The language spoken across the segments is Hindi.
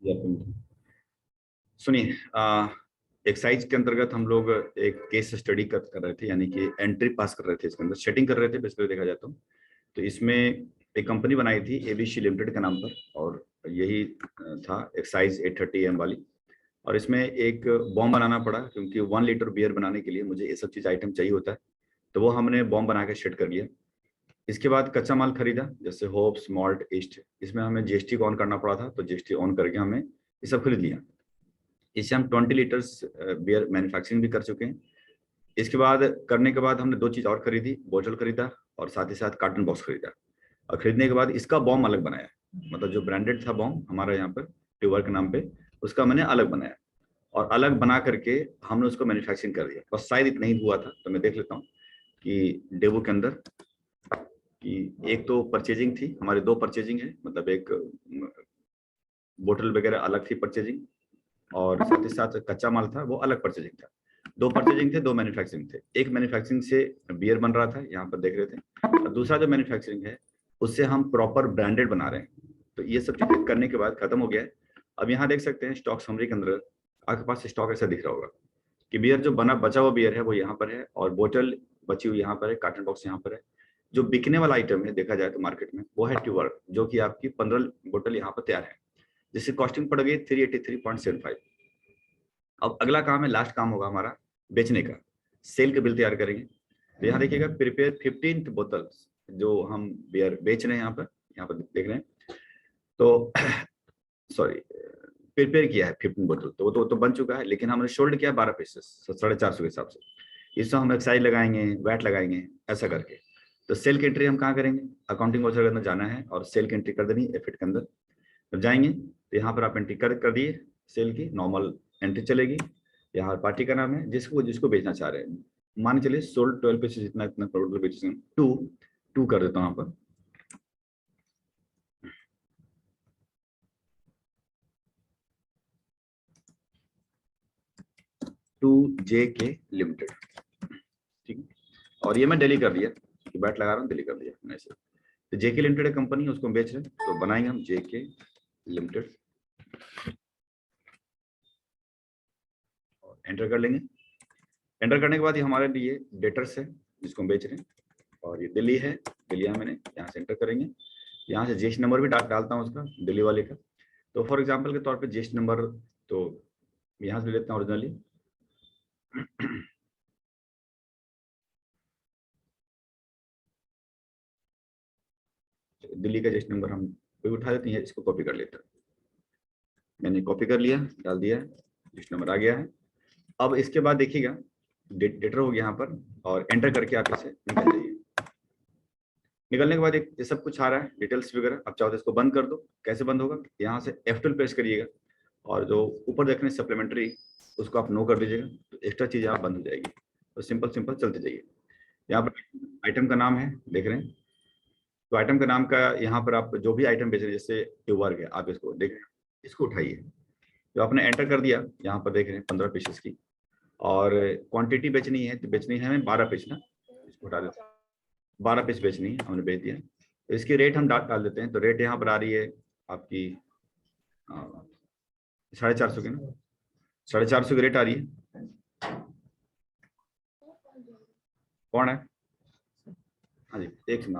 या सुनिए, एक्सरसाइज के अंतर्गत हम लोग एक केस स्टडी कर रहे थे, यानी कि एंट्री पास कर रहे थे, इसके अंदर सेटिंग कर रहे थे बेसिकली देखा जाए तो इसमें एक कंपनी बनाई थी एबीसी लिमिटेड के नाम पर, और यही था एक्साइज 830 वाली। और इसमें एक बॉम्ब बनाना पड़ा, क्योंकि 1 लीटर बियर बनाने के लिए मुझे ये सब चीज़ आइटम चाहिए होता है, तो वो हमने बॉम्ब बना के सेट कर लिया। इसके बाद कच्चा माल खरीदा, जैसे होप्स, मॉल्ट, ईस्ट। इसमें हमें जीएसटी को ऑन करना पड़ा था, तो जीएसटी ऑन करके हमने ये सब खरीद लिया। इससे हम 20 लीटर्स बियर मैन्युफैक्चरिंग भी कर चुके हैं। इसके बाद करने के बाद हमने 2 चीज़ और खरीदी, बोतल खरीदा और साथ ही साथ कार्टन बॉक्स खरीदा। और खरीदने के बाद इसका बॉम्ब अलग बनाया, मतलब जो ब्रांडेड था बॉम्ब हमारा यहाँ पर ट्यूबर के नाम पे, उसका मैंने अलग बनाया और अलग बना करके हमने उसको मैन्युफैक्चरिंग कर दिया। बस शायद इतना ही हुआ था, तो मैं देख लेता हूँ कि डेबो के अंदर कि एक तो परचेजिंग थी हमारे, 2 परचेजिंग है, मतलब एक बोतल वगैरह अलग थी परचेजिंग, और साथ ही साथ कच्चा माल था वो अलग परचेजिंग था। 2 परचेजिंग थे, 2 मैन्युफैक्चरिंग थे। एक मैन्युफैक्चरिंग से बियर बन रहा था, यहाँ पर देख रहे थे, और दूसरा जो मैन्युफैक्चरिंग है उससे हम प्रॉपर ब्रांडेड बना रहे हैं। तो ये सब चीजें करने के बाद खत्म हो गया है। अब यहाँ देख सकते हैं स्टॉक समरी के अंदर आपके पास स्टॉक ऐसा दिख रहा होगा कि बियर जो बचा हुआ बियर है वो यहाँ पर है, और बोतल बची हुई यहाँ पर है, कार्टन बॉक्स यहाँ पर है। जो बिकने वाला आइटम है देखा जाए तो मार्केट में वो है ट्यूबर, जो कि आपकी 15 बोतल यहाँ पर तैयार है, जिसकी कॉस्टिंग पड़ गई 383.75। अब अगला काम है, लास्ट काम होगा हमारा बेचने का, सेल के बिल तैयार करेंगे। तो यहाँ देखिएगा प्रिपेयर 15 बोतल जो हम बियर बेच रहे हैं यहाँ पर देख रहे हैं, तो सॉरी प्रिपेयर किया है 15 बोतल, तो वो तो बन चुका है, लेकिन हमने सोल्ड किया 12 पीसेस 450 के हिसाब से। इसमें हम एक्साइज लगाएंगे, वैट लगाएंगे, ऐसा करके। तो सेल की एंट्री हम कहाँ करेंगे, अकाउंटिंग ऑफिसर के अंदर जाना है और सेल की एंट्री कर देनी है एफिट के अंदर। जब जाएंगे तो यहाँ पर आप एंट्री कर दिए, सेल की नॉर्मल एंट्री चलेगी। यहाँ पार्टी का नाम है, जिसको जिसको बेचना चाह रहे हैं, मान के चलिए सोल्ड 12 पीसेस, इतना इतना करोड़ बेचे, 2 कर देता हूँ यहाँ पर। टू JK लिमिटेड, ठीक है। और ये मैं दिल्ली कर दिया, कि बैट लगा रहा हूँ, दिल्ली कर दिया मैंने ऐसे। तो JK लिमिटेड कंपनी है, उसको हम बेच रहे हैं, तो बनाएंगे हम JK लिमिटेड और एंटर कर लेंगे। एंटर करने के बाद ये हमारे लिए डेटर्स है जिसको हम बेच रहे हैं, और ये दिल्ली है, दिल्ली मैंने यहाँ से एंटर करेंगे। यहाँ से जीएसटी नंबर भी डालता हूँ उसका, दिल्ली वाले का। तो फॉर एग्जांपल के तौर पे जीएसटी नंबर तो यहाँ से लेते हैं ओरिजिनली। दिल्ली का जीएसटी नंबर हम कोई उठा देते हैं, इसको कॉपी कर लेते हैं। मैंने कॉपी कर लिया, डाल दिया, जीएसटी नंबर आ गया है। अब इसके बाद देखिएगा डेटर हो गया यहाँ पर, और एंटर करके आप इसे निकल जाइए। निकलने के बाद एक ये सब कुछ आ रहा है, डिटेल्स वगैरह। अब चाहो तो इसको बंद कर दो। कैसे बंद होगा, यहाँ से F12 प्रेस करिएगा, और जो ऊपर देख रहे हैं सप्लीमेंट्री, उसको आप नो कर दीजिएगा, तो एक्स्ट्रा चीज़ें आप बंद हो जाएगी। तो सिंपल चलते जाइए। यहाँ पर आइटम का नाम है, देख रहे हैं, तो आइटम के नाम का यहाँ पर आप जो भी आइटम बेच रहे हैं, जैसे ट्यूबर है, आप इसको देख रहे हैं, इसको उठाइए। जो आपने एंटर कर दिया, यहाँ पर देख रहे हैं 15 पीसेस की, और क्वांटिटी बेचनी है, तो बेचनी है हमें 12 पीस ना, इसको उठा देते हैं। 12 पीस बेचनी है, हमने बेच दिया। तो इसकी रेट हम डाल देते हैं। तो रेट यहाँ पर आ रही है आपकी 450 की ना, 450 की रेट आ रही है। कौन है? हाँ जी, एक सुना।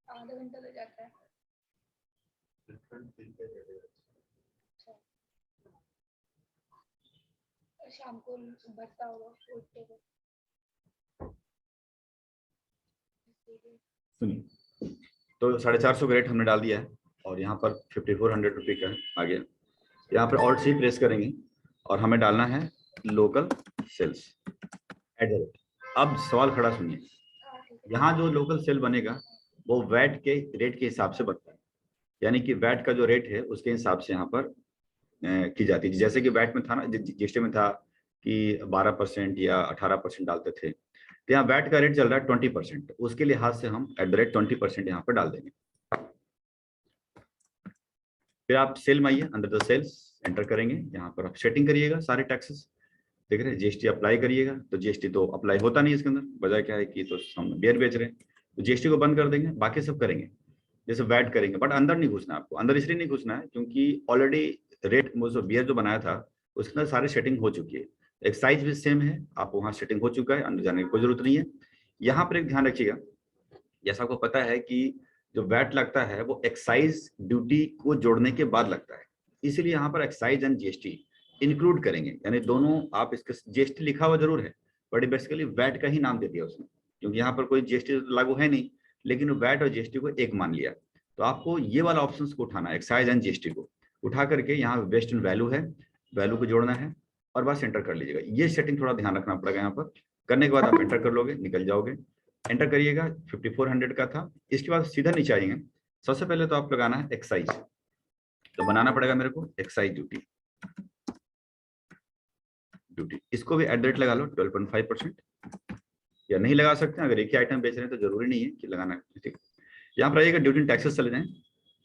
आधा घंटा लग जाता है। शाम को भरता होगा। सुनिए, तो 450 का रेट हमने डाल दिया है, और यहाँ पर 5400 रुपये का आ गया। यहाँ पर ऑल्ट सी प्रेस करेंगे, और हमें डालना है लोकल सेल्स एट। अब सवाल खड़ा सुनिए, यहाँ जो लोकल सेल बनेगा वो वैट के रेट के हिसाब से बनता है, यानी कि वैट का जो रेट है उसके हिसाब से यहाँ पर की जाती है। जैसे कि वैट में था ना, जीएसटी में था कि 12% या 18% डालते थे, तो यहाँ वैट का रेट चल रहा है 20%। उसके लिहाज से हम @ 20% यहाँ पर डाल देंगे। फिर आप सेल में आइए, अंडर द सेल्स एंटर करेंगे, यहाँ पर आप सेटिंग करिएगा सारे टैक्सेस, देख रहे हैं जीएसटी अप्लाई करिएगा, तो जीएसटी तो अप्लाई होता नहीं इसके अंदर, वजह क्या है कि तो हम बियर बेच रहे हैं, तो जीएसटी को बंद कर देंगे, बाकी सब करेंगे, जैसे वैट करेंगे, बट अंदर नहीं घुसना आपको, अंदर इसलिए नहीं घुसना है क्योंकि ऑलरेडी रेट जो बियर जो बनाया था उसके अंदर सारी सेटिंग हो चुकी है, एक्साइज भी सेम है, आप वहाँ सेटिंग हो चुका है, अंदर जाने की कोई जरूरत नहीं है। यहाँ पर एक ध्यान रखिएगा, जैसा आपको पता है कि जो वैट लगता है वो एक्साइज ड्यूटी को जोड़ने के बाद लगता है, इसीलिए यहाँ पर एक्साइज एंड जीएसटी इंक्लूड करेंगे, यानी दोनों आप इसके जीएसटी लिखा हुआ जरूर है बट बेसिकली वैट का ही नाम दे दिया उसने, क्योंकि यहाँ पर कोई जीएसटी लागू है नहीं, लेकिन वैट और जीएसटी को एक मान लिया। तो आपको ये वाला ऑप्शन को उठाना है, एक्साइज एंड जीएसटी को उठा करके यहाँ वेस्ट इन वैल्यू है, वैल्यू को जोड़ना है और बस एंटर कर लीजिएगा। ये सेटिंग थोड़ा ध्यान रखना पड़ेगा, यहाँ पर करने के बाद आप एंटर कर लोगे, निकल जाओगे, एंटर करिएगा 5400 का था। इसके बाद सीधा नीचे आएंगे, सबसे पहले तो आप लगाना है एक्साइज, तो बनाना पड़ेगा मेरे को एक्साइज ड्यूटी, इसको भी @ लगा लो 12.5%, या नहीं लगा सकते हैं, अगर एक ही आइटम बेच रहे हैं तो जरूरी नहीं है कि लगाना है, ठीक। यहाँ पर आइएगा ड्यूटी टैक्सेस चले जाएं,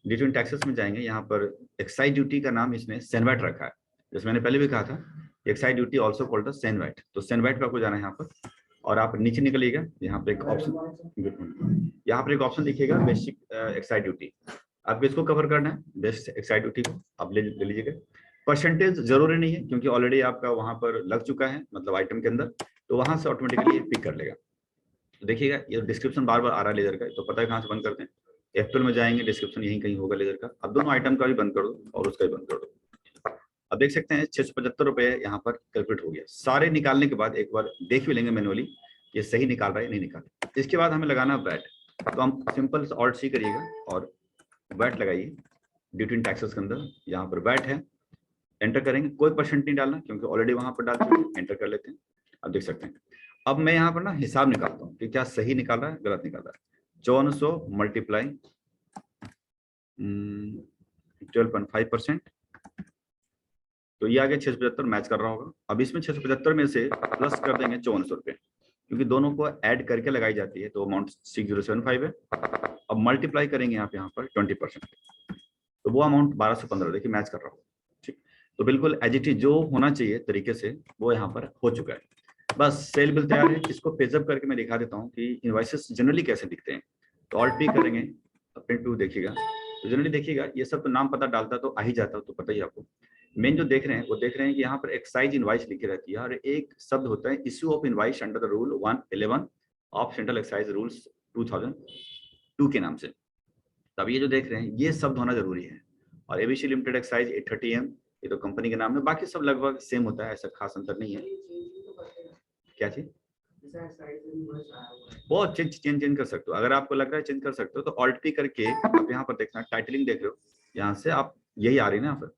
ड्यूटी टैक्सेस में जाएंगे, यहाँ पर एक्साइज ड्यूटी का नाम इसने सेनवैट रखा है, जैसे मैंने पहले भी कहा था excise duty also called CENVAT, तो सेनवैट पे आपको जाना है यहाँ पर, और आप नीचे निकलिएगा, यहाँ पे एक ऑप्शन दिखिएगा बेसिक एक्साइज ड्यूटी, आपको इसको कवर करना है, बेसिक एक्साइज ड्यूटी को आप ले लीजिएगा। परसेंटेज जरूरी नहीं है क्योंकि ऑलरेडी आपका वहां पर लग चुका है, मतलब आइटम के अंदर, तो वहां से ऑटोमेटिकली पिक कर लेगा। तो देखिएगा ये डिस्क्रिप्शन बार बार आ रहा है लेजर का, तो पता है कहाँ से बंद करते हैं, F12 में जाएंगे, डिस्क्रिप्शन यहीं कहीं होगा लेजर का, अब दोनों आइटम का भी बंद कर दो और उसका भी बंद कर दो। अब देख सकते हैं 675 रुपए यहाँ पर कैलकुलेट हो गया, सारे निकालने के बाद एक बार देख भी लेंगे मैनुअली ये सही निकाल रहा है नहीं निकाल। इसके बाद हमें लगाना वैट, तो हम सिंपल Alt C करिएगा और वैट लगाइए ड्यूटी इन टैक्सेस के अंदर, यहाँ पर वैट है, एंटर करेंगे, कोई परसेंट नहीं डालना क्योंकि ऑलरेडी वहां पर डाल चुके, एंटर कर लेते हैं। अब देख सकते हैं, अब मैं यहाँ पर ना हिसाब निकालता हूँ कि क्या सही निकाल रहा है गलत निकाल रहा है। 5400 मल्टीप्लाई 12.5%, तो ये आ गया 675, मैच कर रहा होगा। अब इसमें 675 में से प्लस कर देंगे 5400 रुपये, क्योंकि दोनों को ऐड करके लगाई जाती है, तो अमाउंट 6075 है। अब मल्टीप्लाई करेंगे आप यहाँ पर 20%, तो वो अमाउंट 1215, देखिए मैच कर रहा होगा, ठीक। तो बिल्कुल एज इट इज जो होना चाहिए तरीके से वो यहाँ पर हो चुका है। बस सेल बिल तैयार है, इसको पेजअप करके मैं दिखा देता हूँ कि इनवॉइसेस जनरली कैसे दिखते हैं। तो Alt P करेंगे, प्रिंट टू देखिएगा, तो जनरली देखिएगा ये सब तो नाम पता डालता तो आ ही जाता, तो पता ही आपको। मेन जो देख रहे हैं वो देख रहे हैं कि यहाँ पर एक्साइज इनवॉइस लिखी रहती है और एक शब्द होता है issue of invoice under the rule 111 of central excise rules 2002 के नाम से। तब ये जो देख रहे हैं ये शब्द होना जरूरी है। और एबीसी लिमिटेड एक्साइज 830M, ये तो कंपनी के नाम है, बाकी सब लगभग सेम होता है, ऐसा खास अंतर नहीं है। क्या चीज वो चेंज कर सकते हो, अगर आपको लग रहा है चेंज कर सकते हो तो Alt P करके आप यहाँ पर देखना, टाइटलिंग देख रहे हो यहाँ से, आप यही आ रही है ना यहाँ पर,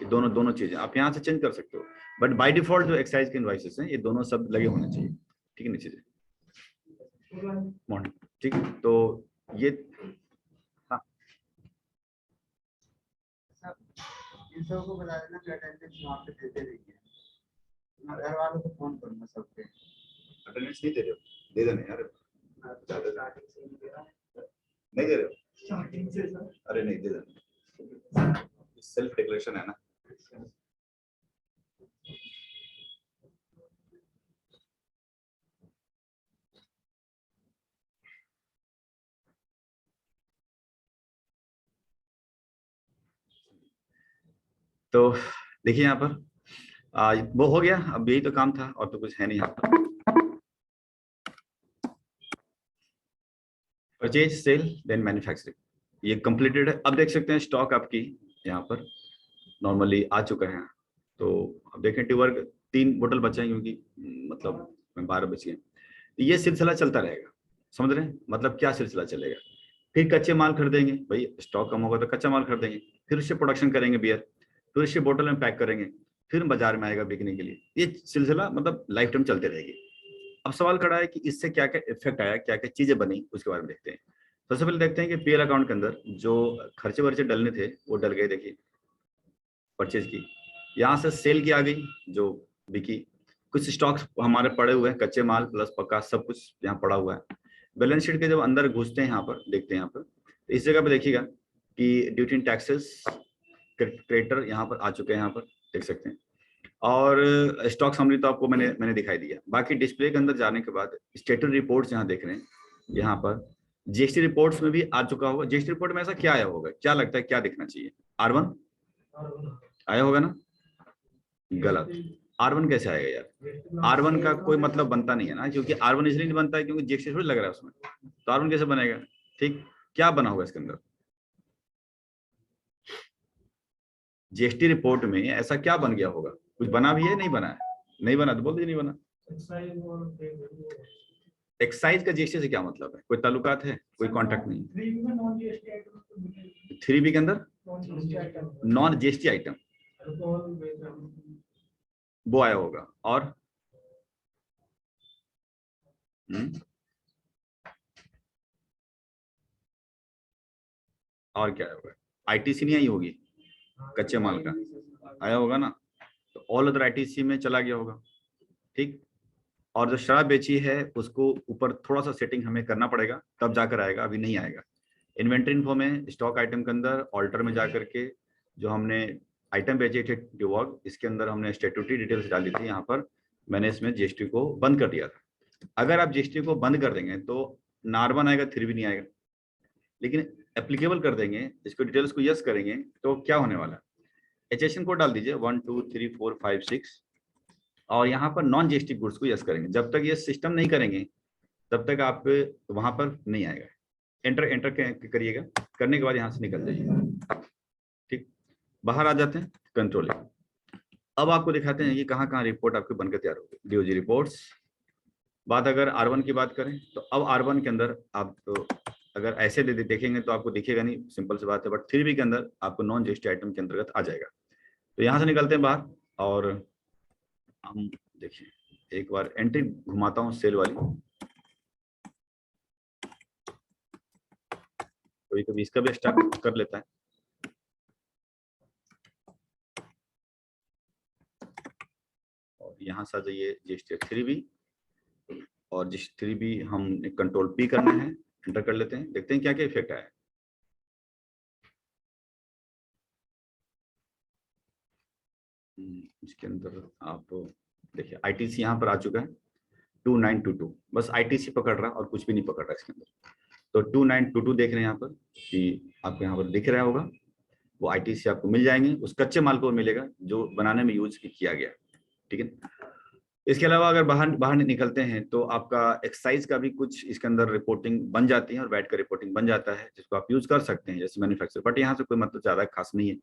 दोनों चीजें आप यहाँ से चेंज कर सकते हो, बट बाय डिफॉल्ट जो एक्साइज के इनवॉइसेस हैं ये दोनों सब लगे होने चाहिए, ठीक है नीचे मॉर्निंग, ठीक है। तो ये हाँ इन सबको बता देना कि अटेंडेंस वहाँ पे देते रहिए, मैं घर वालों को फोन करूँगा सबके। अटेंडेंस नहीं दे रहे हो, दे देना यार, नहीं दे रहे हो, अरे नहीं दे देना, सेल्फ डिक्लेरेशन है ना। तो देखिए यहाँ पर वो हो गया, अब यही तो काम था और तो कुछ है नहीं यहाँ पर। परचेज सेल देन मैन्युफैक्चरिंग, ये कंप्लीटेड है। अब देख सकते हैं स्टॉक आपकी यहाँ पर नॉर्मली आ चुका है, तो अब देखें ट्यूबर 3 बोतल बचे हैं क्योंकि मतलब 12 बच गए, ये सिलसिला चलता रहेगा, समझ रहे हैं मतलब क्या सिलसिला चलेगा। फिर कच्चे माल खरीदेंगे, भाई स्टॉक कम होगा तो कच्चा माल खरीदेंगे, फिर उससे प्रोडक्शन करेंगे बियर, फिर उससे बोतल में पैक करेंगे, फिर बाजार में आएगा बिकने के लिए, ये सिलसिला मतलब लाइफ टाइम चलते रहेगी। अब सवाल खड़ा है कि इससे क्या क्या इफेक्ट आया, क्या क्या चीजें बनी, उसके बारे में देखते हैं। सबसे पहले देखते हैं कि पीएल अकाउंट के अंदर जो खर्चे वर्चे डलने थे वो डल गए, देखिए परचेज की, यहाँ से सेल की आ गई जो बिकी, कुछ स्टॉक्स हमारे पड़े हुए हैं, कच्चे माल प्लस पक्का सब कुछ यहाँ पड़ा हुआ है। बैलेंस शीट के जब अंदर घुसते हैं यहाँ पर देखते हैं, यहाँ पर तो इस जगह पे देखिएगा कि ड्यूटी इन टैक्सेस क्रेडिटर यहाँ पर आ चुके हैं, यहाँ पर देख सकते हैं। और स्टॉक समरी तो आपको मैंने दिखाई दिया। बाकी डिस्प्ले के अंदर जाने के बाद स्टेटस रिपोर्ट्स यहाँ देख रहे हैं, यहाँ पर जीएसटी रिपोर्ट्स में भी आ चुका होगा। जीएसटी रिपोर्ट में ऐसा क्या आया होगा, क्या लगता है क्या दिखना चाहिए? R1 आया होगा ना? गलत। R1 कैसे आएगा यार? R1 का कोई मतलब बनता नहीं है ना, क्योंकि R1 इसलिए नहीं बनता है क्योंकि जीएसटी थोड़ी लग रहा है उसमें, तो R1 कैसे बनेगा? ठीक, क्या बना होगा इसके अंदर? जीएसटी रिपोर्ट में ऐसा क्या बन गया होगा? कुछ बना भी है, नहीं बना है? नहीं बना तो बोल दीजिए नहीं बना। एक्साइज का जीएसटी से क्या मतलब है? कोई ताल्लुकात है? कोई कॉन्ट्रैक्ट नहीं। 3B के अंदर नॉन जीएसटी आइटम वो आया होगा। और और क्या होगा? आईटीसी नहीं आई होगी, कच्चे माल का आया होगा ना, तो ऑल अदर आईटीसी में चला गया होगा। ठीक, और जो शराब बेची है उसको ऊपर थोड़ा सा सेटिंग हमें करना पड़ेगा, तब जाकर आएगा, अभी नहीं आएगा। इन्वेंट्री इन्फो में स्टॉक आइटम के अंदर ऑल्टर में जाकर के जो हमने आइटम बेचे थे डिवॉग, इसके अंदर हमने स्टेट्यूटरी डिटेल्स डाली थी, यहाँ पर मैंने इसमें जीएसटी को बंद कर दिया था। अगर आप जीएसटी को बंद कर देंगे तो R1 आएगा, 3B नहीं आएगा। लेकिन एप्लीकेबल कर देंगे, इसको डिटेल्स को यस करेंगे तो क्या होने वाला है? एचएसएन कोड डाल दीजिए 1 2 3 4 5 6 और यहाँ पर नॉन जीएसटी गुड्स को यस करेंगे। जब तक ये सिस्टम नहीं करेंगे तब तक आप वहां पर नहीं आएगा। एंटर करिएगा, करने के बाद यहाँ से निकल जाइए। ठीक, बाहर आ जाते हैं कंट्रोलिंग। अब आपको दिखाते हैं कि कहाँ कहाँ रिपोर्ट आपके बनकर तैयार होगी। डीओजी रिपोर्ट्स, बात अगर R1 की बात करें तो अब R1 के अंदर आप तो अगर ऐसे देखेंगे तो आपको दिखेगा नहीं, सिंपल सी बात है, बट 3B के अंदर आपको नॉन जीएसटी आइटम के अंतर्गत आ जाएगा। तो यहाँ से निकलते हैं बाहर और हम देखिए एक बार एंट्री घुमाता हूँ सेल वाली, कोई कभी इसका भी स्टार्ट कर लेता है। और यहाँ से आ जाइए जीएसटी 3B और जिस 3B हम कंट्रोल P करना है, एंटर कर लेते हैं, देखते हैं क्या क्या इफेक्ट आया। इसके अंदर आप देखिए आईटीसी यहाँ पर आ चुका है 2922, बस आईटीसी पकड़ रहा और कुछ भी नहीं पकड़ रहा इसके अंदर। तो 2922 देख रहे हैं यहाँ पर कि आपको यहाँ पर दिख रहा होगा, वो आईटीसी आपको मिल जाएंगे, उस कच्चे माल को मिलेगा जो बनाने में यूज किया गया। ठीक है, इसके अलावा अगर बाहर निकलते हैं तो आपका एक्साइज का भी कुछ इसके अंदर रिपोर्टिंग बन जाती है और वैट का रिपोर्टिंग बन जाता है, जिसको आप यूज कर सकते हैं जैसे मैन्युफैक्चर। बट यहाँ से कोई मतलब ज्यादा खास नहीं है।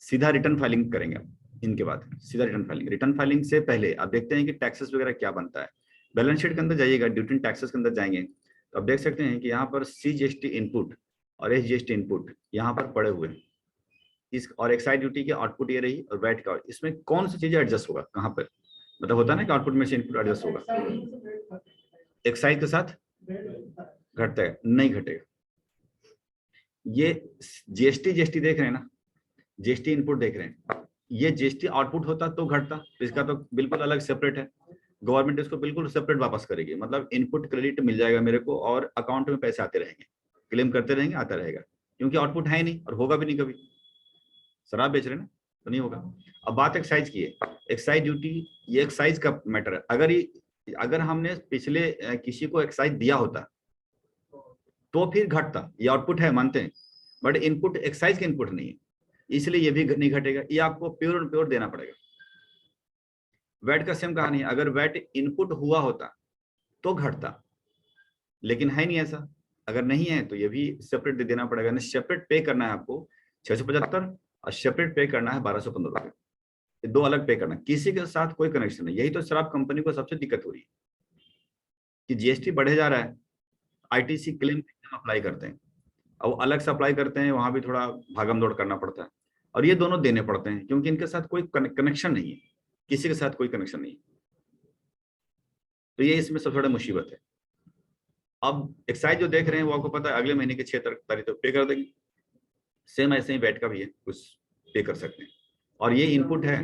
सीधा रिटर्न फाइलिंग करेंगे इनके बाद, सीधा रिटर्न फाइलिंग से पहले आप देखते हैं कि टैक्सेस वगैरह क्या बनता है। बैलेंस शीट के अंदर जाइएगा, ड्यूटी टैक्सेस के अंदर जाएंगे तो आप देख सकते हैं कि यहाँ पर CGST इनपुट और SGST इनपुट यहाँ पर पड़े हुए हैं। इस और एक्साइज ड्यूटी की आउटपुट ये रही और वैट का, इसमें कौन सी चीजें एडजस्ट होगा, कहाँ पर मतलब होता है ना कि आउटपुट में से इनपुट एडजस्ट होगा, एक्साइज के साथ घटता है, नहीं घटेगा। ये जीएसटी देख रहे हैं ना, जीएसटी इनपुट देख रहे हैं, ये जीएसटी आउटपुट होता तो घटता, इसका तो बिल्कुल अलग सेपरेट है। गवर्नमेंट इसको बिल्कुल सेपरेट वापस करेगी, मतलब इनपुट क्रेडिट मिल जाएगा मेरे को और अकाउंट में पैसे आते रहेंगे, क्लेम करते रहेंगे, आता रहेगा, क्योंकि आउटपुट है ही नहीं और होगा भी नहीं कभी। शराब बेच रहे ना तो नहीं होगा। अब बात एक्साइज की है, एक्साइज ड्यूटी ये एक्साइज का मैटर है। अगर हमने पिछले किसी को एक्साइज दिया होता तो फिर घटता, ये आउटपुट है मानते हैं, बट इनपुट एक्साइज का इनपुट नहीं है, इसलिए ये भी नहीं घटेगा, ये आपको प्योर एंड प्योर देना पड़ेगा। वैट का सेम कहानी है, अगर वैट इनपुट हुआ होता तो घटता, लेकिन है नहीं ऐसा। अगर नहीं है तो ये भी सेपरेट देना पड़ेगा, सेपरेट पे करना है आपको 675 और सेपरेट पे करना है 1215 रुपए, ये दो अलग पे करना, किसी के साथ कोई कनेक्शन नहीं। यही तो शराब कंपनी को सबसे दिक्कत हो रही है कि जीएसटी बढ़े जा रहा है, आईटीसी क्लेम अप्लाई करते हैं और अलग से अप्लाई करते हैं, वहां भी थोड़ा भागम दौड़ करना पड़ता है और ये दोनों देने पड़ते हैं क्योंकि इनके साथ कोई कनेक्शन नहीं है, किसी के साथ कोई कनेक्शन नहीं है। तो ये इसमें सबसे बड़ा मुसीबत है। अब एक्साइज जो देख रहे हैं वो आपको पता है अगले महीने की 6 तारीख तक पे कर देंगे, सेम ऐसे ही वैट का भी है, कुछ पे कर सकते हैं। और ये इनपुट है,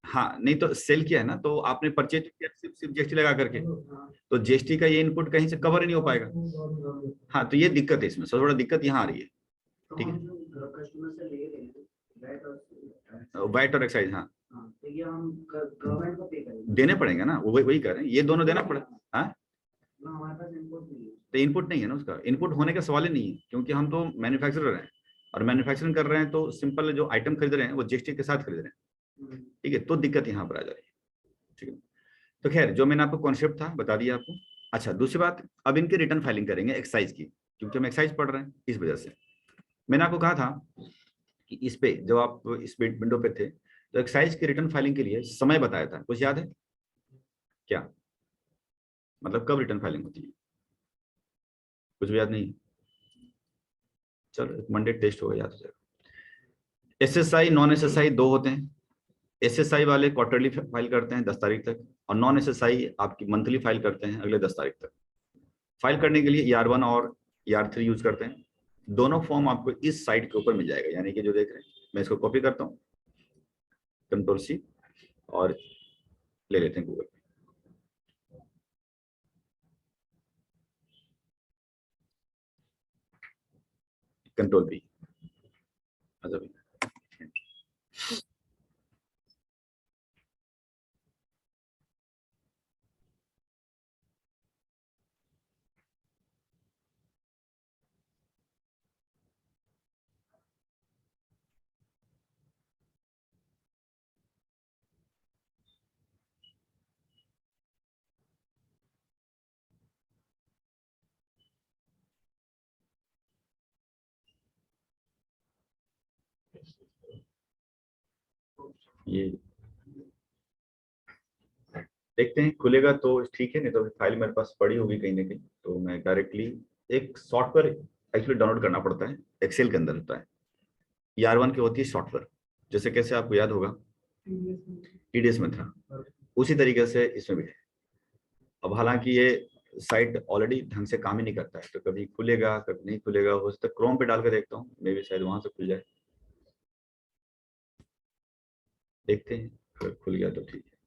हाँ नहीं तो सेल किया है ना, तो आपने परचेज किया सिर्फ जीएसटी लगा करके, तो जीएसटी का ये इनपुट कहीं से कवर ही नहीं हो पाएगा। हाँ तो ये दिक्कत है इसमें, सबसे बड़ा दिक्कत यहाँ आ रही है। ठीक है। कस्टमर से ले रहे हैं वाइट और एक्साइज, हाँ तो ये हम गवर्नमेंट को पे करेंगे, देने पड़ेंगे ना, वो वही कह रहे हैं, ये दोनों देना पड़े। हाँ हमारे पास इनपुट नहीं है। तो इनपुट नहीं है ना, उसका इनपुट होने का सवाल ही नहीं है, क्योंकि हम तो मैन्युफैक्चरर हैं और मैन्युफैक्चरिंग कर रहे हैं, तो सिंपल जो आइटम खरीद रहे हैं वो जीएसटी के साथ खरीद रहे हैं। ठीक है, तो दिक्कत यहाँ पर आ जा रही है। ठीक है, तो खैर जो मैंने आपको कॉन्सेप्ट था बता दिया आपको। अच्छा, दूसरी बात, अब इनकी रिटर्न फाइलिंग करेंगे एक्साइज की, क्योंकि हम एक्साइज पढ़ रहे हैं, इस वजह से मैंने आपको कहा था कि इस पे जब आप इस विंडो पे थे तो एक्साइज की रिटर्न फाइलिंग के लिए समय बताया था, कुछ याद है क्या? मतलब कब रिटर्न फाइलिंग होती है, कुछ भी याद नहीं? चलो मंडे टेस्ट होगा, याद हो जाएगा। एसएसआई नॉन एसएसआई दो होते हैं। एसएसआई वाले क्वार्टरली फाइल करते हैं 10 तारीख तक, और नॉन एसएसआई आपकी मंथली फाइल करते हैं अगले 10 तारीख तक। फाइल करने के लिए ER1 और ER3 यूज करते हैं। दोनों फॉर्म आपको इस साइट के ऊपर मिल जाएगा, यानी कि जो देख रहे हैं, मैं इसको कॉपी करता हूँ, Ctrl+C, और ले लेते हैं गूगल पे। Ctrl+V, ये देखते हैं खुलेगा तो ठीक है, नहीं तो फाइल मेरे पास पड़ी होगी कहीं ना कहीं, तो मैं डायरेक्टली एक सॉफ्टवेयर एक्चुअली डाउनलोड करना पड़ता है, एक्सेल के अंदर होता है। ER1 की होती है सॉफ्टवेयर, जैसे कैसे आपको याद होगा TDS में था, उसी तरीके से इसमें भी है। अब हालांकि ये साइट ऑलरेडी ढंग से काम ही नहीं करता है, तो कभी खुलेगा कभी नहीं खुलेगा, हो सकता है क्रोम पे डाल के देखता हूँ, मे भी शायद वहां से खुल जाए, देखते हैं, अगर खुल गया तो ठीक है।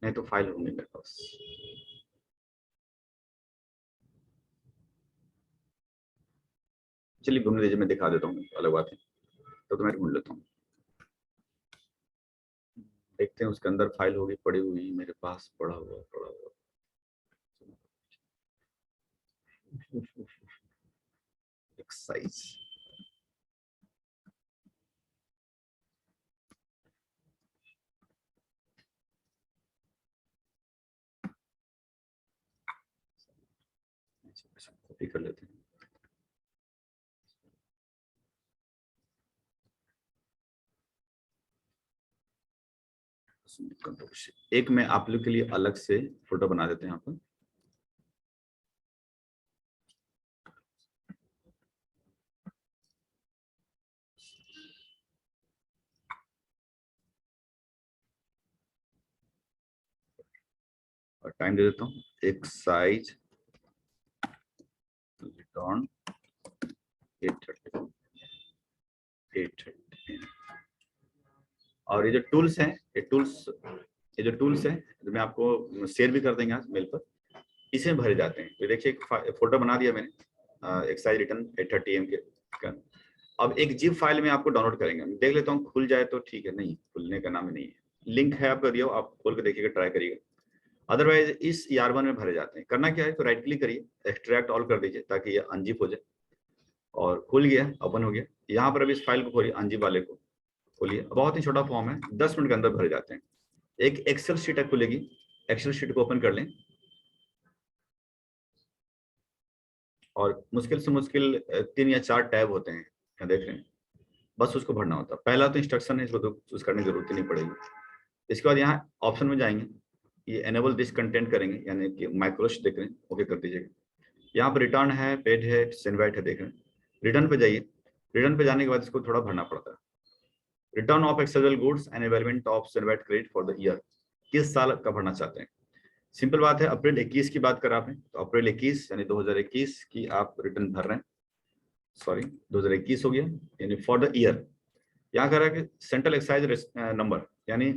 नहीं तो फाइल होंगे मेरे पास। चलिए घूमने दीजिए, मैं दिखा देता हूँ, अलग बात है, तो मैं ढूंढ लेता हूँ, देखते हैं उसके अंदर फाइल होगी पड़ी हुई मेरे पास, पड़ा हुआ एक्सरसाइज। कॉपी कर लेते हैं। एक मैं आप लोग के लिए अलग से फोटो बना देते हैं यहाँ पर, और टाइम दे देता हूँ, एक्सरसाइज रिटर्न 8:30। और ये जो टूल्स हैं, ये जो टूल्स हैं, जो मैं आपको शेयर भी कर देंगे मेल पर, इसे भरे जाते हैं। तो देखिए फोटो बना दिया मैंने, एक्सरसाइज रिटर्न 8:30 AM के। अब एक जिप फाइल में आपको डाउनलोड करेंगे, देख लेता हूँ खुल जाए तो ठीक है, नहीं खुलने का नाम ही नहीं है। लिंक है आपका दिया, आप खोल के देखिएगा, ट्राई करिएगा, अदरवाइज इस ER1 में भरे जाते हैं। करना क्या है, तो राइट क्लिक करिए, एक्सट्रैक्ट ऑल कर दीजिए, ताकि ये अनजिप हो जाए। और खुल गया, ओपन हो गया। यहाँ पर अभी इस फाइल को खोलिए, अनजिप वाले को खोलिए, बहुत ही छोटा फॉर्म है, 10 मिनट के अंदर भरे जाते हैं। एक एक्सेल शीट खुलेगी, एक्सेल शीट को ओपन कर लें, और मुश्किल से मुश्किल 3 या 4 टैब होते हैं, क्या देख रहे हैं, बस उसको भरना होता है। पहला तो इंस्ट्रक्शन है, इसको तो चूज करने की जरूरत ही नहीं पड़ेगी। इसके बाद यहाँ ऑप्शन में जाएंगे, ये एनेबल दिस कंटेंट करेंगे, यानी कि माइक्रोस देख रहे हैं, ओके कर दीजिएगा। यहाँ पर रिटर्न है, पेड है, सेंडवाइट है, देख रहे हैं। रिटर्न पे जाइए, रिटर्न पे जाने के बाद इसको थोड़ा भरना पड़ता है। Return of excisable goods and availment of CENVAT credit for the year, किस साल का भरना चाहते हैं। सिंपल बात है, अप्रैल 21 की बात करा आपने, तो अप्रैल 21 यानी 2021 की आप रिटर्न भर रहे हैं, सॉरी 2021 हो गया, यानी फॉर द ईयर। यहाँ कह रहा है कि सेंट्रल एक्साइज नंबर यानी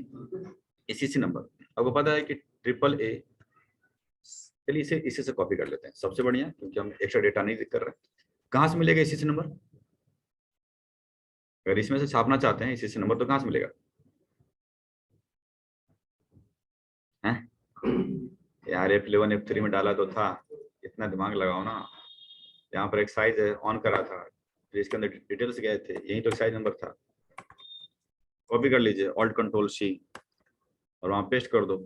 एसीसी नंबर, आपको पता है कि ट्रिपल ए, चलिए इसे इसी से कॉपी कर लेते हैं, सबसे बढ़िया, क्योंकि हम एक्स्ट्रा डेटा नहीं कर रहे हैं। कहाँ से मिलेगा एसीसी नंबर? अगर इसमें से छापना चाहते हैं एसीसी नंबर तो कहाँ से मिलेगा? हैं यार F11 F3 में डाला तो था, इतना दिमाग लगाओ ना। यहाँ पर एक्साइज ऑन करा था, फिर इसके अंदर डिटेल्स गए थे, यही तो एक्साइज नंबर था। कॉपी कर लीजिए, ऑल्ट कंट्रोल सी, और वहां पेस्ट कर दो।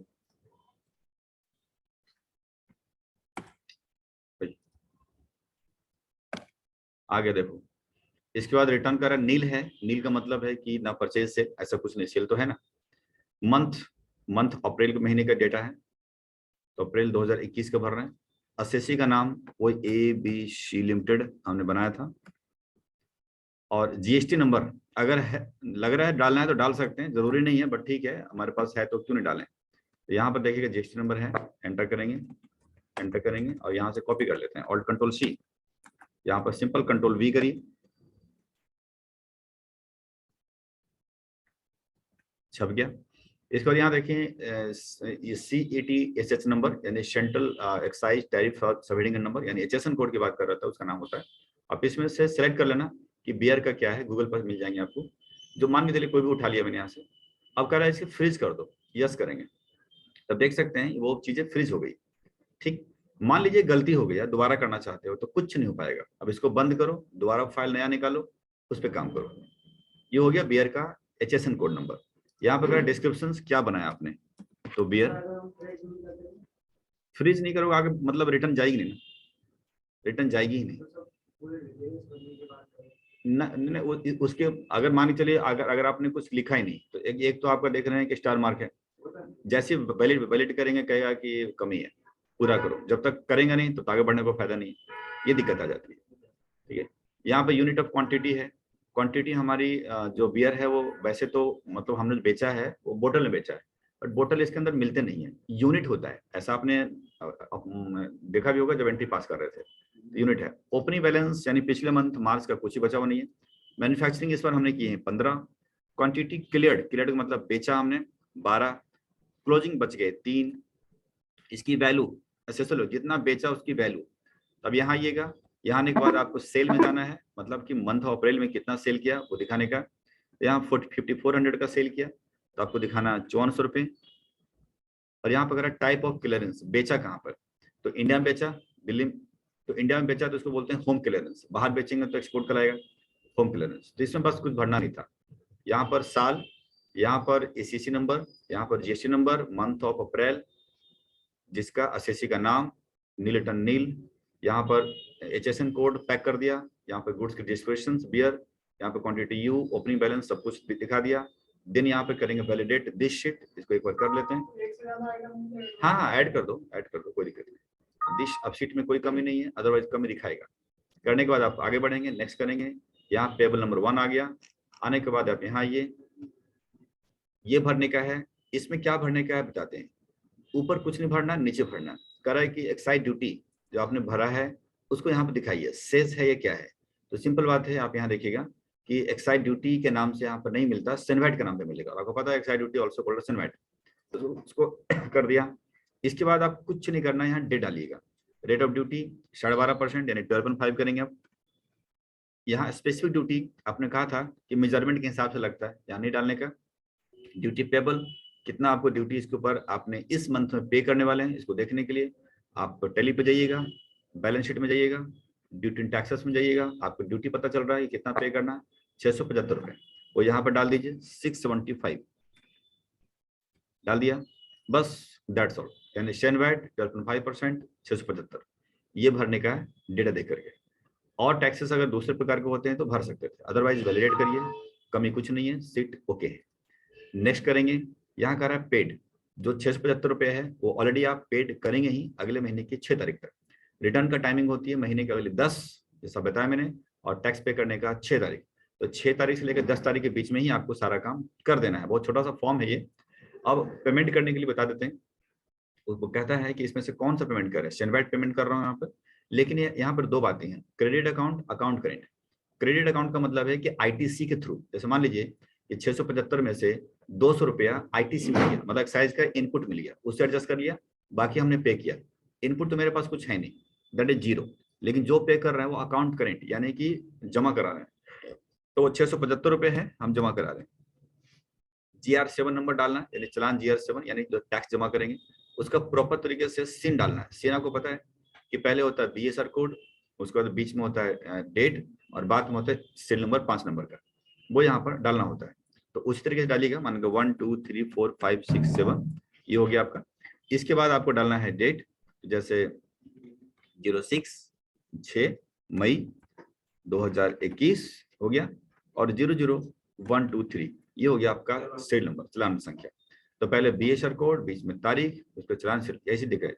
आगे देखो, इसके बाद रिटर्न का नील है। नील का मतलब है कि ना परचेज सेल, ऐसा कुछ नहीं, सेल तो है ना। मंथ अप्रैल के महीने का डेटा है, तो अप्रैल 2021 का भर रहे हैं। असेसी का नाम वो ABC लिमिटेड हमने बनाया था, और जीएसटी नंबर अगर है, लग रहा है डालना है तो डाल सकते हैं, जरूरी नहीं है, बट ठीक है, हमारे पास है तो क्यों नहीं डालें। तो यहाँ पर देखिएगा जीएसटी नंबर है, एंटर करेंगे और यहाँ से कॉपी कर लेते हैं, ऑल्ट कंट्रोल सी, यहाँ पर सिंपल कंट्रोल V करिए, छप गया। इसके बाद यहाँ देखिए CETSH नंबर यानी central excise tariff subheading number, यानी HSN कोड की बात कर रहा था, उसका नाम होता है। आप इसमें से सेलेक्ट कर लेना कि बियर का क्या है, गूगल पर मिल जाएंगे आपको। जो मान के चलिए कोई भी उठा लिया मैंने यहाँ से, अब कह रहा है इसकी फ्रीज कर दो, यस करेंगे, तब देख सकते हैं वो चीजें फ्रीज हो गई। ठीक, मान लीजिए गलती हो गई है, दोबारा करना चाहते हो तो कुछ नहीं हो पाएगा। अब इसको बंद करो, दोबारा फाइल नया निकालो, उस पर काम करो। ये हो गया बियर का HSN कोड नंबर। यहाँ पर डिस्क्रिप्शन क्या बनाया आपने, तो बियर फ्रीज नहीं करोगे आगे, मतलब रिटर्न जाएगी नहीं ना, रिटर्न जाएगी ही नहीं ना, उसके अगर मान के चलिए अगर आपने कुछ लिखा ही नहीं, तो एक तो आपका देख रहे हैं कि स्टार मार्क है, जैसे वैलिड करेंगे कहेगा कि कमी है, पूरा करो, जब तक करेंगे नहीं तो आगे बढ़ने को फायदा नहीं, ये दिक्कत आ जाती है। ठीक है, यहाँ पे यूनिट ऑफ क्वांटिटी है। क्वांटिटी हमारी जो बियर है वो वैसे तो मतलब हमने जो बेचा है वो बोतल में बेचा है, बट बोतल इसके अंदर मिलते नहीं है, यूनिट होता है, ऐसा आपने देखा भी होगा जब एंट्री पास कर रहे थे, यूनिट है। ओपनिंग बैलेंस यानी पिछले मंथ मार्च का कुछ ही बचा हुआ नहीं है। मैन्युफैक्चरिंग इस बार हमने की है 15, क्वांटिटी क्लियर्ड का मतलब बेचा हमने 12, क्लोजिंग बच गए 3, इसकी वैल्यू एसएसएल जितना बेचा उसकी वैल्यू। अब यहाँ आइएगा, यहाँ आने के बाद आपको सेल में जाना है, मतलब कि मंथ ऑफ अप्रैल में कितना सेल किया वो दिखाने का। यहाँ 5400 का सेल किया तो आपको दिखाना 5400 रुपये। और यहाँ पर अगर टाइप ऑफ क्लियरेंस बेचा कहाँ पर, तो इंडिया में बेचा, दिल्ली में, तो इंडिया में बेचा तो इसको बोलते हैं होम क्लियरेंस, बाहर बेचेंगे तो एक्सपोर्ट कराएगा, होम क्लियरेंस। तो इसमें बस कुछ भरना नहीं था, यहाँ पर साल, यहाँ पर एसीसी नंबर, यहाँ पर GST number, month of April, जिसका असेसी का नाम नीलटन नील, यहाँ पर HSN कोड पैक कर दिया, यहाँ पर गुड्स की डिस्क्रिप्शन बियर, यहाँ पर क्वांटिटी यू, ओपनिंग बैलेंस सब कुछ दिखा दिया। देन यहाँ पे करेंगे वैलिडेट दिस शीट, इसको एक बार कर लेते हैं। हाँ ऐड कर दो कोई दिक्कत नहीं, दिस अब शीट में कोई कमी नहीं है, अदरवाइज कमी दिखाएगा। करने के बाद आप आगे बढ़ेंगे, नेक्स्ट करेंगे, यहाँ टेबल नंबर 1 आ गया। आने के बाद आप यहाँ आइए, ये भरने का है, इसमें क्या भरने का है बताते हैं। ऊपर कुछ नहीं भरना, नीचे भरना। कह रहा है कि एक्साइज ड्यूटी जो आपने भरा है उसको यहाँ पर दिखाइए, सेस है ये क्या है। तो सिंपल बात है, आप यहाँ देखिएगा कि एक्साइज ड्यूटी के नाम से यहाँ पर नहीं मिलता, सेनवैट के नाम पे मिलेगा। आपको पता है excise duty also called CENVAT, तो उसको कर दिया। इसके बाद आप कुछ नहीं करना, यहाँ डेट डालिएगा, रेट ऑफ ड्यूटी 12.5% यानी 12.5 करेंगे आप। यहाँ स्पेसिफिक ड्यूटी आपने कहा था कि मेजरमेंट के हिसाब से लगता है, यहाँ नहीं डालने का। ड्यूटी पेबल, कितना आपको ड्यूटी इसके ऊपर आपने इस मंथ में पे करने वाले हैं, इसको देखने के लिए आप टैली पे जाइएगा, बैलेंस शीट में जाइएगा, ड्यूटी टैक्सेस में जाइएगा, आपको ड्यूटी पता चल रहा है कितना पे करना, 675 रुपये, वो यहाँ पर डाल दीजिए, 675 डाल दिया, बस दैट्स ऑल। यानी सेनवैट 12.5% 675, ये भरने का है डेटा दे करके। और टैक्सेस अगर दूसरे प्रकार के होते हैं तो भर सकते थे, अदरवाइज वैलिडेट करिए, कमी कुछ नहीं है, सीट ओके है। नेक्स्ट करेंगे, यहाँ कर रहा है पेड, जो 675 रुपये है वो ऑलरेडी आप पेड करेंगे ही अगले महीने की 6 तारीख तक। रिटर्न का टाइमिंग होती है महीने के अगले 10, जैसा बताया मैंने, और टैक्स पे करने का 6 तारीख। तो 6 तारीख से लेकर 10 तारीख के बीच में ही आपको सारा काम कर देना है। बहुत छोटा सा फॉर्म है ये। अब पेमेंट करने के लिए बता देते हैं, वो कहता है कि इसमें से कौन सा पेमेंट कर रहे हैं, सेनवाइट पेमेंट कर रहा हूँ यहाँ पर। लेकिन यहाँ पर दो बातें हैं, credit account, account current. Credit account का मतलब है कि आईटीसी के थ्रू, जैसे मान लीजिए कि 675 में से 200 रुपया आईटीसी मिल गया, मतलब एक्साइज का इनपुट मिल गया, उससे एडजस्ट कर लिया, बाकी हमने पे किया। इनपुट तो मेरे पास कुछ है नहीं, दैट इज जीरो। लेकिन जो पे कर रहे हैं वो अकाउंट करेंट, यानी कि जमा करा रहे हैं, तो वो 675 रुपये है, हम जमा करा रहे हैं। GR7 नंबर डालना है, यानी चालान GR7, यानी जो टैक्स जमा करेंगे उसका प्रॉपर तरीके से सिन डालना है। सिन आपको पता है कि पहले होता है BSR कोड, उसके बाद बीच में होता है डेट, और बाद में होता है सील नंबर 5 नंबर का, वो यहाँ पर डालना होता है। तो उसी तरीके से डालिएगा, मान लो 1 2 3 4 5 6 7, ये हो गया आपका। इसके बाद आपको डालना है डेट, जैसे 06/6 मई 2021 हो गया, और 00123 ये हो गया आपका सीरियल नंबर, चालान संख्या। तो पहले BSR कोड, बीच में तारीख, उसको चालान सीरियल, ऐसे दिखे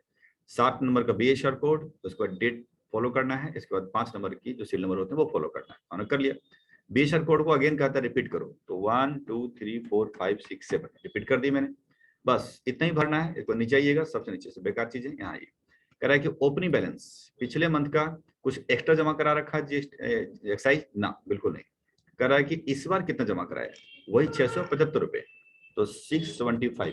7 नंबर का BSR कोड, उसके बाद डेट फॉलो करना है, इसके बाद 5 नंबर की जो सीरियल नंबर होते हैं वो फॉलो करना है। हमने कर लिया। BSR कोड को अगेन कहता है रिपीट करो, तो 1 2 3 4 5 6 7 रिपीट कर दी मैंने, बस इतना ही भरना है। इसको नीचे आइएगा, सबसे नीचे से बेकार चीजें यहाँ आइए, कह रहा है कि ओपनिंग बैलेंस पिछले मंथ का कुछ एक्स्ट्रा जमा करा रखा है एक्साइज ना, बिल्कुल नहीं। कह रहा है कि इस बार कितना जमा कराया, वही 675 रुपए, तो 675।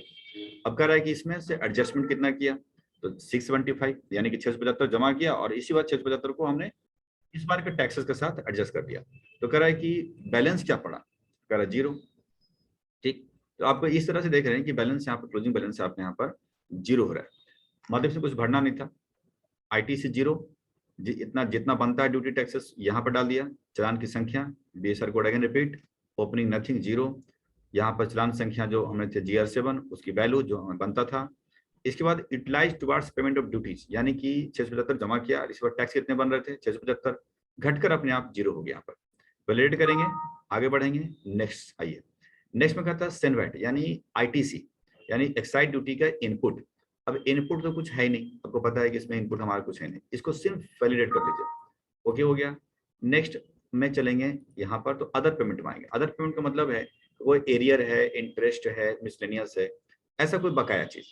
अब कह रहा है कि इसमें से एडजस्टमेंट कितना किया, तो 675, यानी कि 675 जमा किया, और इसी बार 675 को हमने इस बार के टैक्सेस के साथ एडजस्ट कर दिया। तो कह रहा है कि बैलेंस क्या पड़ा, कह रहा है 0। ठीक, तो आप इस तरह से देख रहे हैं कि बैलेंस यहाँ पर, क्लोजिंग बैलेंस आपने यहाँ पर 0 हो रहा है, मतलब से कुछ भरना नहीं था। IT से 0, इतना जितना बनता है ड्यूटी टैक्सेस यहाँ पर डाल दिया। चालान की संख्या, BSR code again repeat, opening nothing 0, यहाँ पर चालान संख्या जो हमने थे GR7 उसकी वैल्यू जो हमें बनता था। इसके बाद utilise towards payment of duties, यानी कि 675 जमा किया, इस बार टैक्स कितने बन रहे थे 675, घटकर अपने आप 0 हो गया। यहाँ पर वैलिडेट करेंगे, आगे बढ़ेंगे। नेक्स्ट आइए, नेक्स्ट में कहता है सेनवैट, यानी ITC, यानी एक्साइज ड्यूटी का इनपुट। अब इनपुट तो कुछ है ही नहीं, आपको पता है कि इसमें इनपुट हमारा कुछ है नहीं, इसको सिर्फ वैलिडेट कर लीजिए। ओके हो गया। नेक्स्ट में चलेंगे यहाँ पर, तो अदर पेमेंट में आएंगे। अदर पेमेंट का मतलब है वो एरियर है, इंटरेस्ट है, मिसलेनियस है, ऐसा कोई बकाया चीज,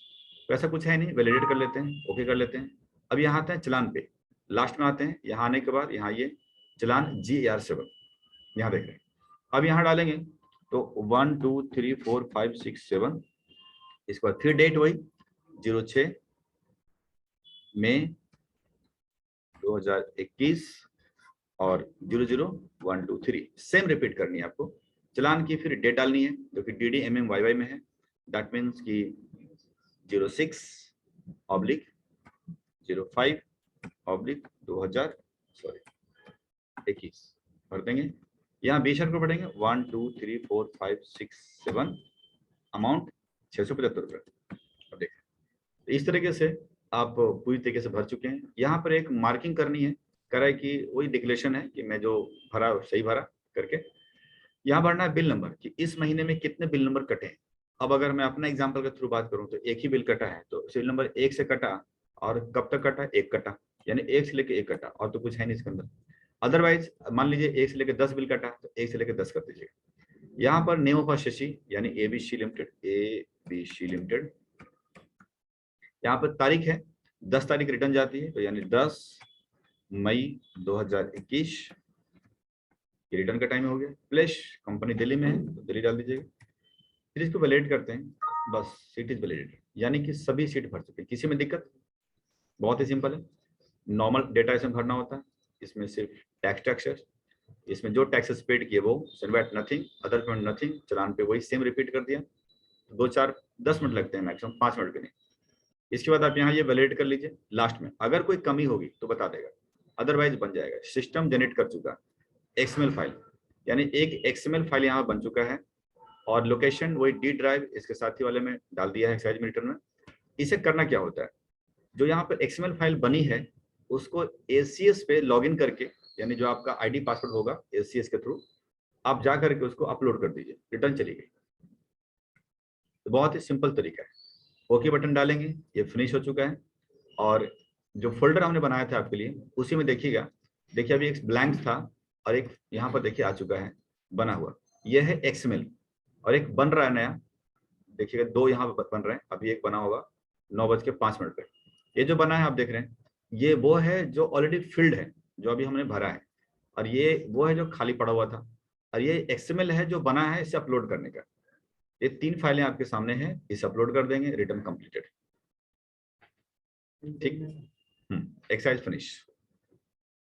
तो ऐसा कुछ है नहीं, वैलिडेट कर लेते हैं, ओके कर लेते हैं। अब यहाँ आते हैं चलान पे, लास्ट में आते हैं। यहाँ आने के बाद यहाँ ये चलान GR7 यहाँ देख रहे हैं। अब यहाँ डालेंगे तो 1 2 3 4 5 6 7, इसके बाद फिर डेट वही 06 मई 2021 और 00123 सेम रिपीट करनी है आपको। चलान की फिर डेट डालनी है जो कि DDMMYY में है, दैट मीन्स कि 06/05/2021 भर देंगे। यहाँ BSR को बढ़ेंगे 1 2 3 4 5 6 7, अमाउंट 675 रुपये। अब देखें इस तरीके से आप पूरी तरीके से भर चुके हैं। यहाँ पर एक मार्किंग करनी है, कह रहा है कि वही डिक्लेरेशन है कि मैं जो भरा सही भरा करके। यहाँ भरना है बिल नंबर, कि इस महीने में कितने बिल नंबर कटे हैं। अब अगर मैं अपना एग्जांपल के थ्रू बात करूं तो एक ही बिल कटा है, तो सीरियल नंबर 1 से कटा, और कब तक कटा, 1 कटा, यानी 1 से लेके 1 कटा, और तो कुछ है नहीं इसके अंदर। अदरवाइज मान लीजिए 1 से लेके 10 बिल कटा, तो 1 से लेके 10 कर दीजिएगा। यहाँ पर नेम ऑफ शशि यानी ABC लिमिटेड, यहाँ पर तारीख है 10 तारीख रिटर्न जाती है, तो यानी 10 मई 2021 ये रिटर्न का टाइम हो गया। प्लस कंपनी दिल्ली में है तो दिल्ली डाल दीजिएगा। फिर इसको वैलिडेट करते हैं, बस सीट इज वैलिडेटेड, यानी कि सभी सीट भर चुके हैं। किसी में दिक्कत, बहुत ही सिंपल है, नॉर्मल डेटा इसमें भरना होता है। इसमें सिर्फ टैक्सेस, इसमें जो टैक्सेस पेड किए वो CENVAT nothing, other payment nothing, challan पे वही सेम रिपीट कर दिया। 2-4-10 मिनट लगते हैं मैक्सिमम, 5 मिनट भी नहीं। इसके बाद आप यहाँ ये वैलिडेट कर लीजिए। लास्ट में अगर कोई कमी होगी तो बता देगा, अदरवाइज बन जाएगा। सिस्टम जनरेट कर चुका XML फाइल, यानी एक XML फाइल यहाँ बन चुका है, और लोकेशन वही D ड्राइव इसके साथी वाले में डाल दिया है एक्साइज मीटर में। इसे करना क्या होता है, जो यहाँ पर XML फाइल बनी है उसको ACS पे लॉगिन करके, यानी जो आपका ID पासवर्ड होगा ACS के थ्रू, आप जा करके उसको अपलोड कर दीजिए, रिटर्न चली गई। तो बहुत ही सिंपल तरीका है। ओके बटन डालेंगे, ये फिनिश हो चुका है। और जो फोल्डर हमने बनाया था आपके लिए उसी में देखिएगा, देखिए अभी एक ब्लैंक था और एक यहाँ पर देखिए आ चुका है बना हुआ, यह है XML, और एक बन रहा है नया, देखिएगा 2 यहाँ पर बन रहे हैं, अभी एक बना होगा 9:05 पे। ये जो बना है आप देख रहे हैं, ये वो है जो ऑलरेडी फिल्ड है, जो अभी हमने भरा है, और ये वो है जो खाली पड़ा हुआ था, और ये XML है जो बना है इसे अपलोड करने का। ये 3 फाइलें आपके सामने हैं, इसे अपलोड कर देंगे, रिटर्न कंप्लीटेड। ठीक, एक्सरसाइज फिनिश।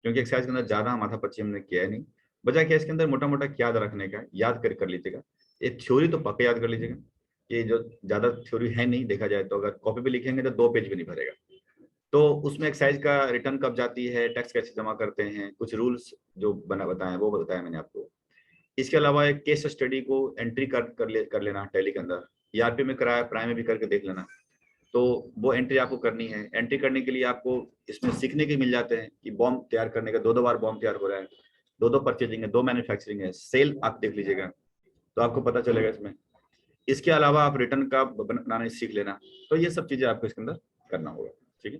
क्योंकि एक्सरसाइज के अंदर ज्यादा माथा पच्ची हमने किया है नहीं, बजाय क्या इसके अंदर मोटा मोटा क्या याद रखने का, याद कर लीजिएगा। एक थ्योरी तो पक्का याद कर लीजिएगा, ये जो ज्यादा थ्योरी है नहीं, देखा जाए तो अगर कॉपी पे लिखेंगे तो 2 पेज भी नहीं भरेगा। तो उसमें एक्सरसाइज का रिटर्न कब जाती है, टैक्स कैसे जमा करते हैं, कुछ रूल्स जो बताए वो बताया मैंने आपको। इसके अलावा एक केस स्टडी को एंट्री कर लेना टैली के अंदर, ERP में कराया, प्राइम में भी करके देख लेना। तो वो एंट्री आपको करनी है। एंट्री करने के लिए आपको इसमें सीखने के मिल जाते हैं कि बॉम्ब तैयार करने का 2 बार बॉम्ब तैयार हो रहा है, 2 परचेजिंग है, 2 मैन्युफैक्चरिंग है, सेल आप देख लीजिएगा तो आपको पता चलेगा इसमें। इसके अलावा आप रिटर्न का बनाना सीख लेना। तो ये सब चीजें आपको इसके अंदर करना होगा। ठीक है,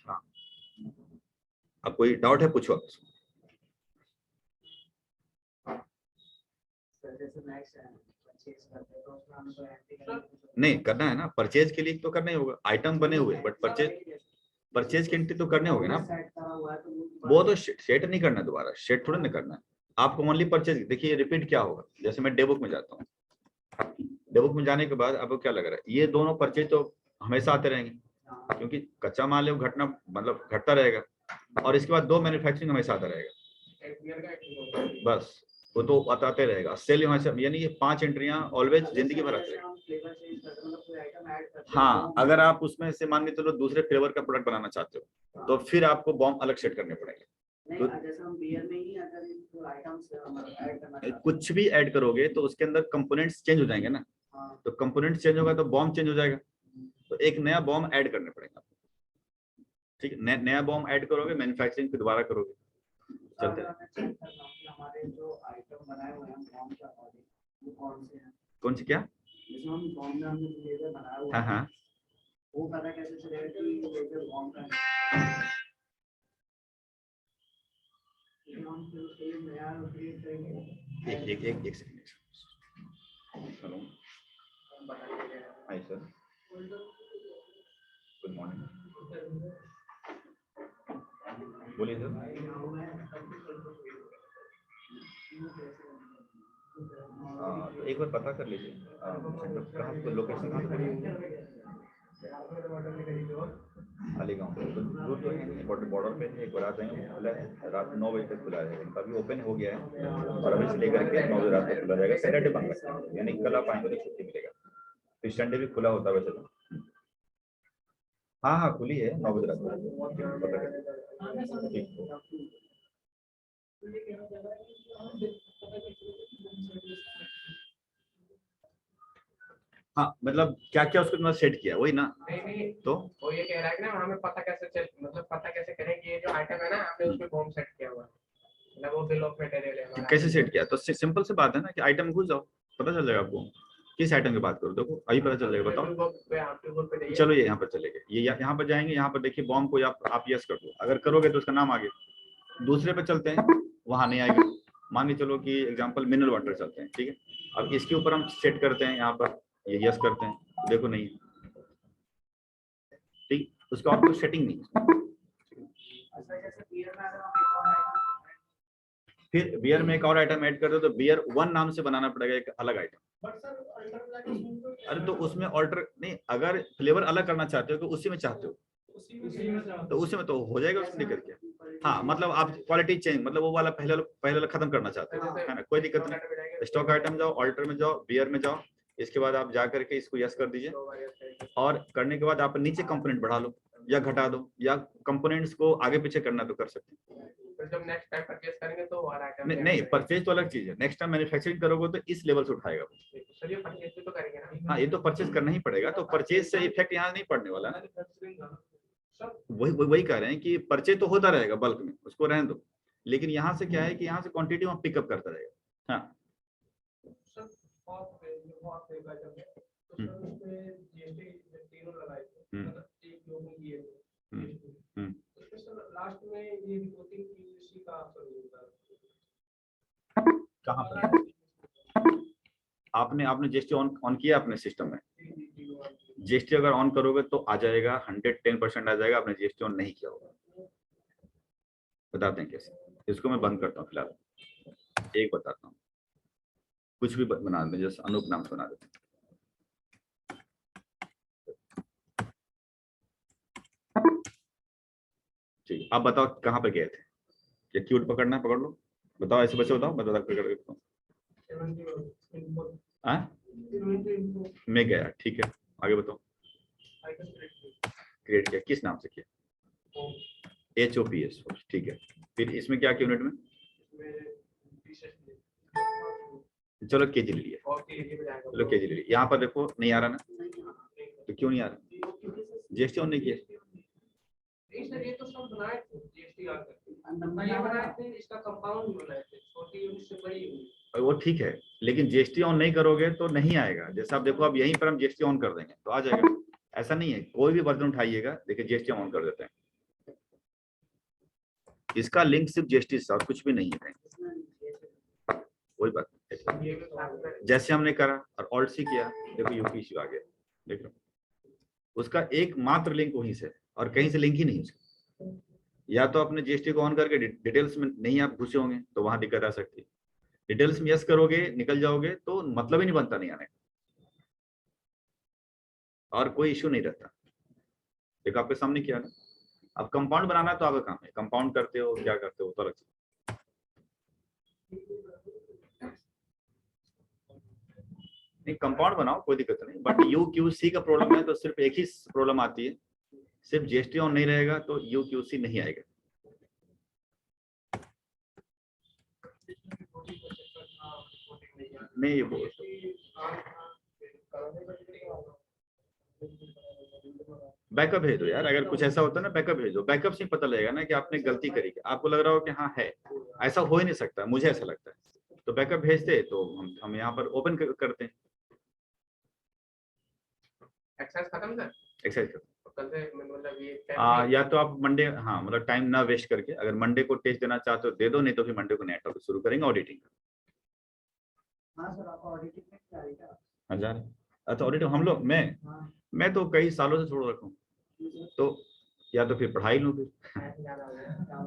हाँ, अब कोई डाउट है पूछो आप। नहीं करना है ना, परचेज के लिए तो करना ही होगा, आइटम बने हुए, बट परचेज की एंट्री तो करने होगे ना। वो तो सेट नहीं करना, दोबारा सेट थोड़ा नहीं करना है आपको, ओनली परचेज। देखिए रिपीट क्या होगा, जैसे मैं डेबुक में जाता हूँ, डेबुक में जाने के बाद आपको क्या लग रहा है, ये दोनों परचेज तो हमेशा आते रहेंगे, क्योंकि कच्चा माल है वो घटना मतलब घटता रहेगा, और इसके बाद 2 मैन्युफैक्चरिंग हमेशा आता रहेगा, बस वो तो आते रहेगा। सेल यहाँ से, यानी ये 5 एंट्रियां ऑलवेज जिंदगी भर आते रहेगा। हाँ, अगर आप उसमें से मान के चलो दूसरे फ्लेवर का प्रोडक्ट बनाना चाहते हो तो फिर आपको बॉम्ब अलग सेट करने पड़ेंगे। कुछ भी ऐड करोगे तो उसके अंदर कंपोनेंट्स चेंज हो जाएंगे ना, तो कंपोनेंट्स चेंज होगा तो बॉम्ब चेंज हो जाएगा, तो एक नया बॉम्ब ऐड करने पड़ेगा। ठीक है, नया बॉम्ब ऐड करोगे, मैन्युफैक्चरिंग फिर दोबारा करोगे, चलते हैं। हमारे जो आइटम बनाए हुए हैं बॉम्ब का, वो कौन से हैं, कौन से क्या, जिसमें हम बॉम्ब में हमने लेजर बनाया हुआ है, हाँ, वो पता कैसे चलेगा कि ये लेजर बॉम्ब का है। एक second. Hello, hi sir, good morning, बोलिए सर। तो एक बार पता कर लीजिए कहाँ पे लोकेशन, कहाँ पे अलीगांव, तो दूर तो है नहीं, बॉर्डर पे एक बार आ जाएंगे, खुला है रात 9 बजे तक खुला रहेगा, अभी ओपन हो गया है, और अभी से लेकर के 9 बजे रात तक खुला रहेगा। सैटरडे बंद रखता है, यानी कल आप आएंगे तो छुट्टी मिलेगा, फिर संडे भी खुला होता है वैसे तो। हाँ हाँ खुली है 9 बजे रात तक। हाँ मतलब क्या क्या उसको तुमने सेट किया वही ना। नहीं तो वो ये कह रहा है कि ना हमें पता कैसे चल, मतलब पता कैसे करें कि ये जो आइटम है ना हमने उसमें बॉम्ब सेट किया हुआ है, मतलब वो बिल ऑफ मटेरियल है हमारा। कैसे सेट किया, तो सिंपल सी बात है ना कि आइटम में घुस जाओ, पता चल जाएगा आपको किस आइटम की बात करो, देखो अभी पता चल जाएगा। बताओ, चलो ये यहाँ पर चलेंगे, ये यहाँ पर जाएंगे, यहाँ पर देखिए बॉम्ब को आप यस कर दो, अगर करोगे तो उसका नाम आ गया। दूसरे पे चलते हैं, वहां नहीं आएगा, मान के चलो कि एग्जांपल मिनरल वाटर चलते हैं, ठीक है। अब इसके ऊपर हम सेट करते हैं, यहाँ पर ये यस करते हैं, देखो नहीं, ठीक, उसका और कोई सेटिंग नहीं। फिर बियर में एक और आइटम ऐड कर दो, तो बियर 1 नाम से बनाना पड़ेगा एक अलग आइटम। अरे तो उसमें ऑल्टर नहीं, अगर फ्लेवर अलग करना चाहते हो तो उसी में चाहते हो तो उसी में तो हो जाएगा उसमें करके। हाँ मतलब आप क्वालिटी चेंज, मतलब वो वाला पहले खत्म करना चाहते हो, है ना, कोई दिक्कत नहीं। स्टॉक आइटम जाओ, ऑल्टर में जाओ, बियर में जाओ, इसके बाद आप जा करके इसको यस कर दीजिए, और करने के बाद आप नीचे कंपोनेंट बढ़ा लो या घटा दो, या कंपोनेंट्स को आगे पीछे करना तो कर सकते हैं। जब नेक्स्ट टाइम परचेज करेंगे तो और आइटम नहीं परचेज तो अलग चीज है, नेक्स्ट टाइम मैन्युफैक्चरिंग करोगे तो इस लेवल से उठाएगा। सर ये परचेज तो करेंगे ना। हाँ ये तो परचेज करना ही पड़ेगा, तो परचेज से इफेक्ट यहाँ नहीं पड़ने वाला ना, वही कह रहे हैं कि परचेज तो होता रहेगा बल्क में, उसको रहने दो, लेकिन यहाँ से क्या है कि यहाँ से क्वांटिटी में पिकअप करता रहेगा। हाँ लास्ट में ये रिपोर्टिंग की का कहाँ पर आपने जीएसटी ऑन किया अपने सिस्टम में, जीएसटी अगर ऑन करोगे तो आ जाएगा, 110% आ जाएगा। आपने जीएसटी ऑन नहीं किया होगा। बताते हैं कैसे। इसको मैं बंद करता हूँ फिलहाल, एक बताता हूँ। कुछ भी बना दें, जैसे अनूप नाम से बना देते हैं। ठीक, आप बताओ कहाँ पे गए थे? ये क्यूट पकड़ना है, पकड़ लो। बताओ, ऐसे बच्चे बताओ, मैं पकड़ देता हूँ। हाँ? मैं गया, ठीक है, आगे बताओ। क्रिएट किया, किस नाम से किया? HOPS, ठीक है। फिर इसमें क्या किया यूनिट में? चलो केजी ले लिया, चलो केजी ले लिया। यहाँ पर देखो नहीं आ रहा ना, तो क्यों नहीं आ रहा? जीएसटी ऑन नहीं किया। ये तो सब बनाए थे जीएसटी आ करके, ये बनाए थे, इसका कंपाउंड बनाए थे, छोटी यूनिट से बड़ी यूनिट। वो ठीक है, लेकिन जीएसटी ऑन नहीं करोगे तो नहीं आएगा। जैसे आप देखो, अब यहीं पर हम जीएसटी ऑन कर देंगे तो आ जाएगा। ऐसा नहीं है, कोई भी वर्जन उठाइएगा, देखिए जीएसटी ऑन कर देते हैं। इसका लिंक सिर्फ जीएसटी से और कुछ भी नहीं है कहीं। कोई बात नहीं, जैसे हमने करा और ऑल्ट सी किया, देखो यूपी इश्यू आ गया, देख लो। उसका एक मात्र लिंक वहीं से, और कहीं से लिंक ही नहीं उसका। या तो अपने जीएसटी को ऑन करके डिटेल्स में नहीं आप घुसे होंगे तो वहां दिक्कत आ सकती है। डिटेल्स में यस करोगे, निकल जाओगे तो मतलब ही नहीं बनता नहीं आने का, और कोई इश्यू नहीं रहता। देखो आपके सामने किया ना। अब कंपाउंड बनाना तो आपका काम है, कंपाउंड करते हो क्या करते हो तो अलग चीज। नहीं, कंपाउंड बनाओ, कोई दिक्कत नहीं, बट UQC का प्रॉब्लम है तो सिर्फ एक ही प्रॉब्लम आती है, सिर्फ जीएसटी ऑन नहीं रहेगा तो UQC नहीं आएगा। नहीं, वो बैकअप भेज दो यार। अगर कुछ ऐसा होता है ना, बैकअप भेज दो। बैकअप से ही पता लगेगा ना कि आपने गलती करी, आपको लग रहा हो कि हाँ है, ऐसा हो ही नहीं सकता, मुझे ऐसा लगता है। तो बैकअप भेजते तो हम यहाँ पर ओपन करते हैं। एक्सरसाइज खत्म सर, एक्सरसाइज करते कल से मतलब ये हैं। या तो आप मंडे, हाँ मतलब टाइम ना वेस्ट करके, अगर मंडे को टेस्ट देना चाहते हो दे दो, नहीं तो फिर मंडे को नया टॉपिक शुरू करेंगे ऑडिटिंग। हाँ सर, आपका ऑडिटिंग में क्या आएगा? हजार। अच्छा, ऑडिटिंग हम लोग, मैं तो कई सालों से छोड़ रखा हूँ, तो या तो फिर पढ़ाई लूँ फिर। ज्यादा हो गया।